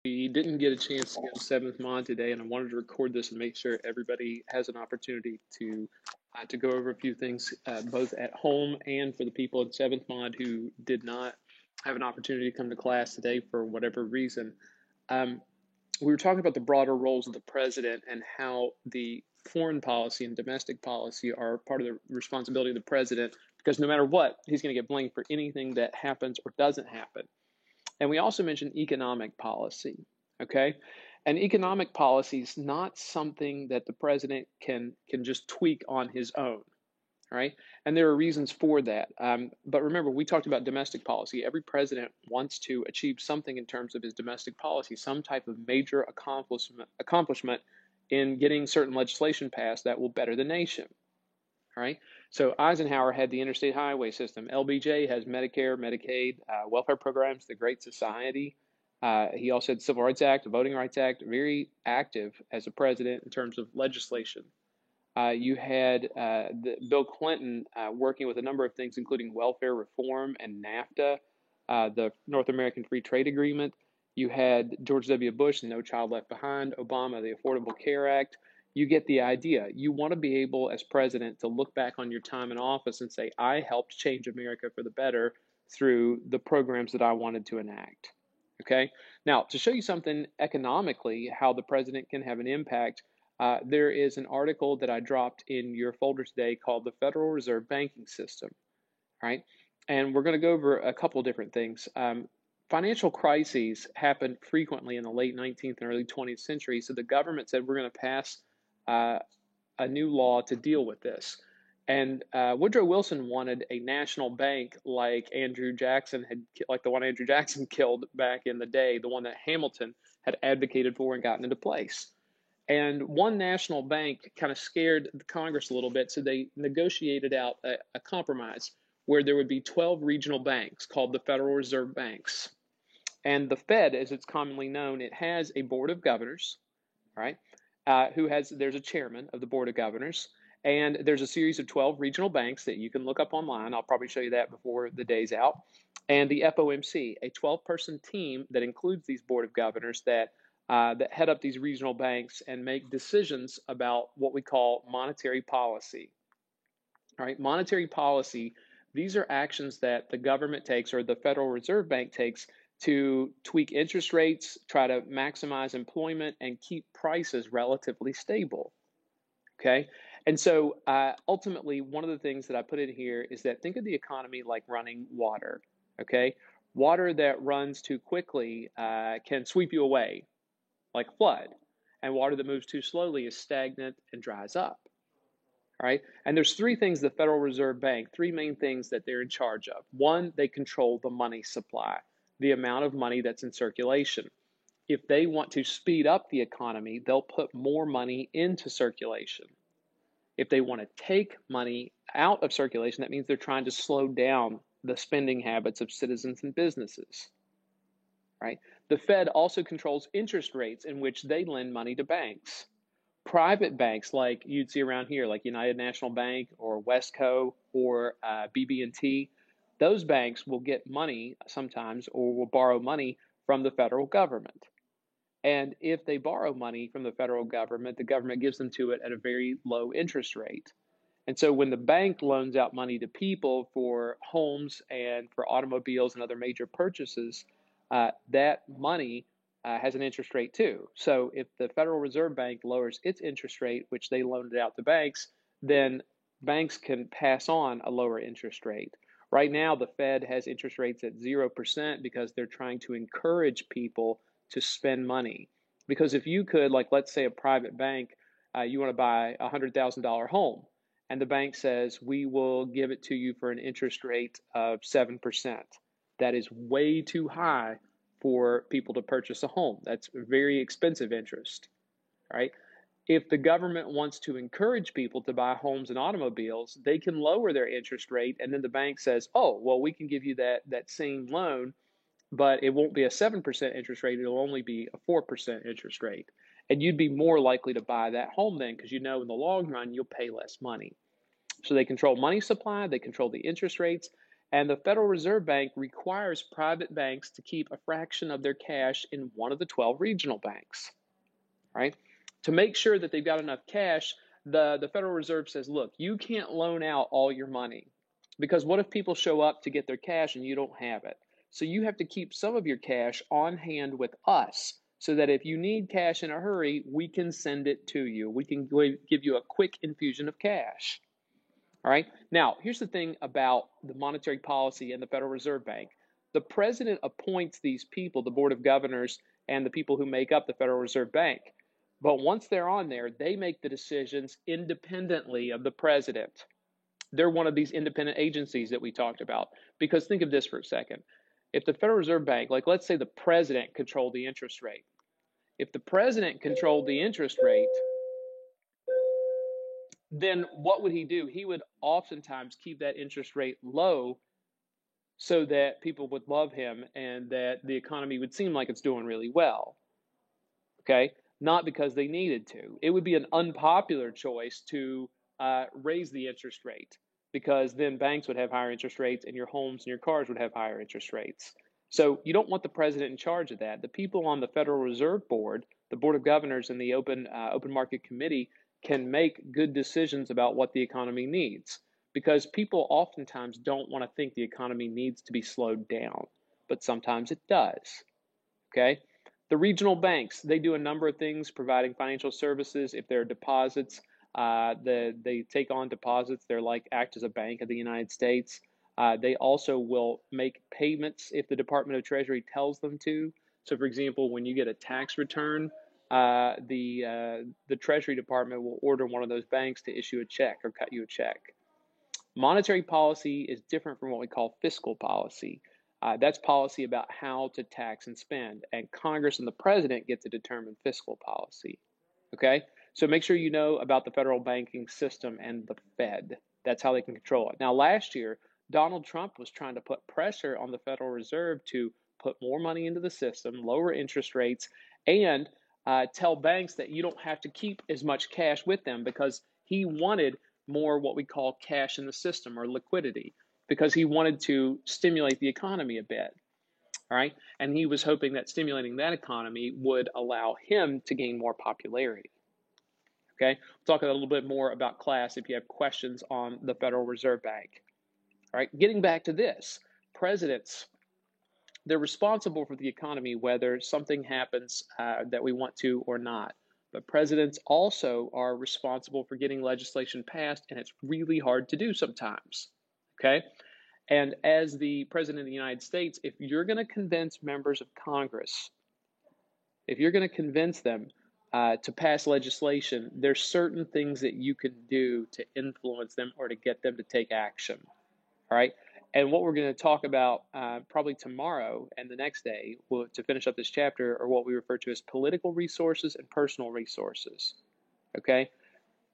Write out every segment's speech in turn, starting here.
We didn't get a chance to go to Seventh Mod today, and I wanted to record this and make sure everybody has an opportunity to go over a few things, both at home and for the people in Seventh Mod who did not have an opportunity to come to class today for whatever reason. We were talking about the broader roles of the president and how the foreign policy and domestic policy are part of the responsibility of the president, because no matter what, he's going to get blamed for anything that happens or doesn't happen. And we also mentioned economic policy, okay? And economic policy is not something that the president can just tweak on his own, right? And there are reasons for that. But remember, we talked about domestic policy. Every president wants to achieve something in terms of his domestic policy, some type of major accomplishment in getting certain legislation passed that will better the nation. Right? So Eisenhower had the interstate highway system. LBJ has Medicare, Medicaid, welfare programs, the Great Society. He also had the Civil Rights Act, the Voting Rights Act, very active as a president in terms of legislation. You had Bill Clinton working with a number of things, including welfare reform and NAFTA, the North American Free Trade Agreement. You had George W. Bush, No Child Left Behind, Obama, the Affordable Care Act. You get the idea. You want to be able, as president, to look back on your time in office and say, I helped change America for the better through the programs that I wanted to enact. Okay? Now, to show you something economically, how the president can have an impact, there is an article that I dropped in your folder today called the Federal Reserve Banking System, right? And we're going to go over a couple of different things. Financial crises happened frequently in the late 19th and early 20th century, so the government said we're going to pass a new law to deal with this. And Woodrow Wilson wanted a national bank like the one Andrew Jackson killed back in the day, the one that Hamilton had advocated for and gotten into place. And one national bank kind of scared the Congress a little bit, so they negotiated out a compromise where there would be 12 regional banks called the Federal Reserve Banks. And the Fed, as it's commonly known, it has a board of governors, right? There's a chairman of the board of governors, and there's a series of 12 regional banks that you can look up online. I'll probably show you that before the day's out. And the FOMC, a 12-person team that includes these board of governors that head up these regional banks and make decisions about what we call monetary policy. All right, monetary policy, these are actions that the government takes or the Federal Reserve Bank takes to tweak interest rates, try to maximize employment, and keep prices relatively stable. Okay, and so ultimately, one of the things that I put in here is that think of the economy like running water. Okay, water that runs too quickly can sweep you away, like flood, and water that moves too slowly is stagnant and dries up. All right, and there's three things the Federal Reserve Bank, three main things that they're in charge of. One, they control the money supply, the amount of money that's in circulation. If they want to speed up the economy, they'll put more money into circulation. If they want to take money out of circulation, that means they're trying to slow down the spending habits of citizens and businesses. Right? The Fed also controls interest rates in which they lend money to banks. Private banks like you'd see around here, like United National Bank or Westco or BB&T, those banks will get money sometimes or will borrow money from the federal government. And if they borrow money from the federal government, the government gives them to it at a very low interest rate. And so when the bank loans out money to people for homes and for automobiles and other major purchases, that money has an interest rate too. So if the Federal Reserve Bank lowers its interest rate, which they loaned it out to banks, then banks can pass on a lower interest rate. Right now, the Fed has interest rates at 0% because they're trying to encourage people to spend money. Because if you could, like let's say a private bank, you want to buy a $100,000 home, and the bank says, we will give it to you for an interest rate of 7%. That is way too high for people to purchase a home. That's very expensive interest, right? If the government wants to encourage people to buy homes and automobiles, they can lower their interest rate, and then the bank says, oh, well, we can give you that same loan, but it won't be a 7% interest rate. It'll only be a 4% interest rate. And you'd be more likely to buy that home then because you know in the long run you'll pay less money. So they control money supply, they control the interest rates, And the Federal Reserve Bank requires private banks to keep a fraction of their cash in one of the 12 regional banks, right? To make sure that they've got enough cash, the Federal Reserve says, look, you can't loan out all your money because what if people show up to get their cash and you don't have it? So you have to keep some of your cash on hand with us so that if you need cash in a hurry, we can send it to you. We can give you a quick infusion of cash. All right. Now, here's the thing about the monetary policy and the Federal Reserve Bank. The president appoints these people, the Board of Governors, and the people who make up the Federal Reserve Bank. But once they're on there, they make the decisions independently of the president. They're one of these independent agencies that we talked about. Because think of this for a second. If the Federal Reserve Bank, like let's say the president controlled the interest rate. If the president controlled the interest rate, then what would he do? He would oftentimes keep that interest rate low so that people would love him and that the economy would seem like it's doing really well. Okay? Not because they needed to. It would be an unpopular choice to raise the interest rate because then banks would have higher interest rates and your homes and your cars would have higher interest rates. So you don't want the president in charge of that. The people on the Federal Reserve Board, the Board of Governors, and the Open Market Committee can make good decisions about what the economy needs because people oftentimes don't want to think the economy needs to be slowed down, but sometimes it does. Okay? The regional banks, they do a number of things providing financial services. If there are deposits, they take on deposits. They're like act as a bank of the United States. They also will make payments if the Department of Treasury tells them to. So, for example, when you get a tax return, the Treasury Department will order one of those banks to issue a check or cut you a check. Monetary policy is different from what we call fiscal policy. That's policy about how to tax and spend, and Congress and the president get to determine fiscal policy. Okay? So make sure you know about the federal banking system and the Fed. That's how they can control it. Now, last year, Donald Trump was trying to put pressure on the Federal Reserve to put more money into the system, lower interest rates, and tell banks that you don't have to keep as much cash with them because he wanted more what we call cash in the system or liquidity because he wanted to stimulate the economy a bit. All right. And he was hoping that stimulating that economy would allow him to gain more popularity. Okay. We'll talk a little bit more about class if you have questions on the Federal Reserve Bank. All right. Getting back to this, presidents, they're responsible for the economy whether something happens that we want to or not. But presidents also are responsible for getting legislation passed, and it's really hard to do sometimes. Okay? And as the president of the United States, if you're going to convince members of Congress, if you're going to convince them to pass legislation, there's certain things that you can do to influence them or to get them to take action. All right? And what we're going to talk about probably tomorrow and the next day to finish up this chapter are what we refer to as political resources and personal resources. Okay?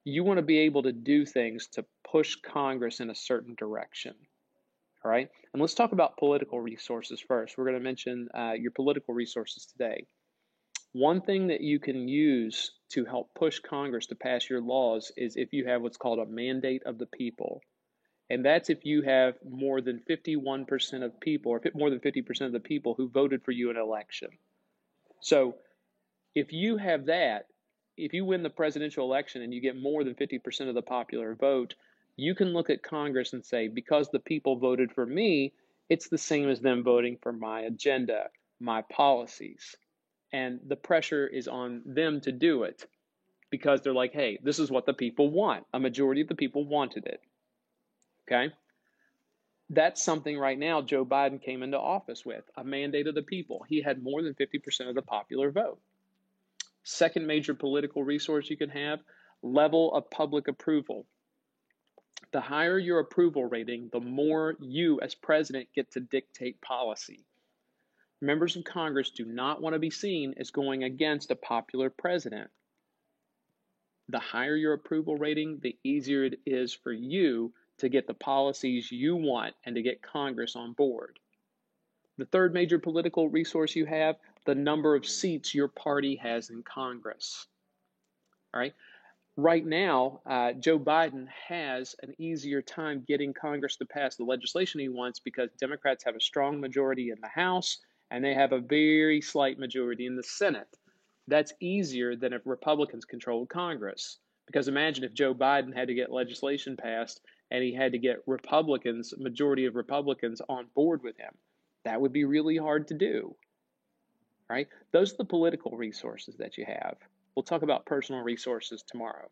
You want to be able to do things to push Congress in a certain direction. All right? And let's talk about political resources first. We're going to mention your political resources today. One thing that you can use to help push Congress to pass your laws is if you have what's called a mandate of the people. And that's if you have more than 51% of people, or more than 50% of the people who voted for you in an election. So if you have that, if you win the presidential election and you get more than 50% of the popular vote, you can look at Congress and say, because the people voted for me, it's the same as them voting for my agenda, my policies. And the pressure is on them to do it because they're like, hey, this is what the people want. A majority of the people wanted it. Okay? That's something right now Joe Biden came into office with, a mandate of the people. He had more than 50% of the popular vote. Second major political resource you can have, level of public approval. The higher your approval rating, the more you as president get to dictate policy. Members of Congress do not want to be seen as going against a popular president. The higher your approval rating, the easier it is for you to get the policies you want and to get Congress on board. The third major political resource you have, the number of seats your party has in Congress. All right? Right now, Joe Biden has an easier time getting Congress to pass the legislation he wants because Democrats have a strong majority in the House and they have a very slight majority in the Senate. That's easier than if Republicans controlled Congress. Because imagine if Joe Biden had to get legislation passed and he had to get Republicans, majority of Republicans on board with him. That would be really hard to do, right? Those are the political resources that you have. We'll talk about personal resources tomorrow.